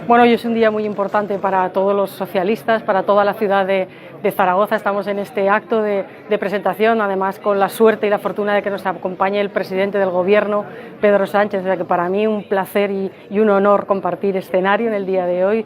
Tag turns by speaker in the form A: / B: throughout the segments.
A: Bueno, hoy es un día muy importante para todos los socialistas, para toda la ciudad de Zaragoza. Estamos en este acto de presentación, además con la suerte y la fortuna de que nos acompañe el presidente del Gobierno, Pedro Sánchez. O sea que para mí un placer y un honor compartir escenario en el día de hoy.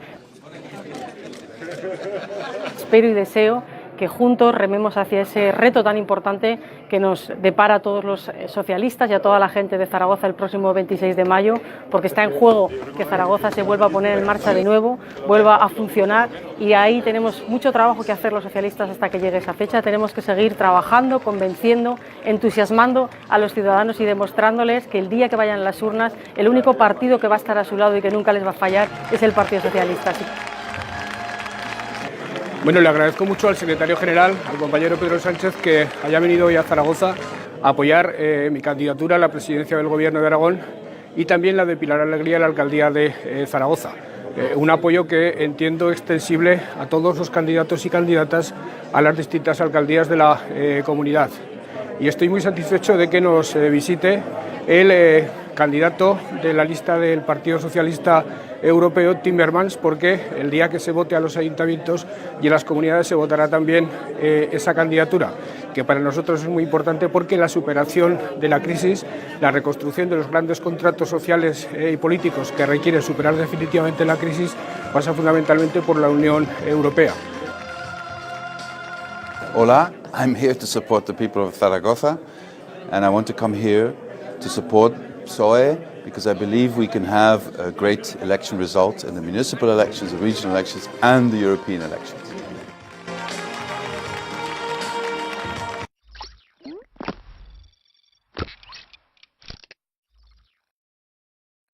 A: Espero y deseo que juntos rememos hacia ese reto tan importante que nos depara a todos los socialistas y a toda la gente de Zaragoza el próximo 26 de mayo, porque está en juego que Zaragoza se vuelva a poner en marcha de nuevo, vuelva a funcionar, y ahí tenemos mucho trabajo que hacer los socialistas hasta que llegue esa fecha. Tenemos que seguir trabajando, convenciendo, entusiasmando a los ciudadanos y demostrándoles que el día que vayan a las urnas, el único partido que va a estar a su lado y que nunca les va a fallar es el Partido Socialista.
B: Bueno, le agradezco mucho al secretario general, al compañero Pedro Sánchez, que haya venido hoy a Zaragoza a apoyar mi candidatura a la presidencia del Gobierno de Aragón y también la de Pilar Alegría a la alcaldía de Zaragoza. Un apoyo que entiendo extensible a todos los candidatos y candidatas a las distintas alcaldías de la comunidad. Y estoy muy satisfecho de que nos visite el candidato de la lista del Partido Socialista Europeo, Timmermans, porque el día que se vote a los ayuntamientos y en las comunidades se votará también esa candidatura, que para nosotros es muy importante porque la superación de la crisis, la reconstrucción de los grandes contratos sociales y políticos que requiere superar definitivamente la crisis, pasa fundamentalmente por la Unión Europea.
C: Hola, I'm here to support the people of Zaragoza, and I want to come here to support PSOE because I believe we can have a great election result in the municipal elections, the regional elections and the European elections.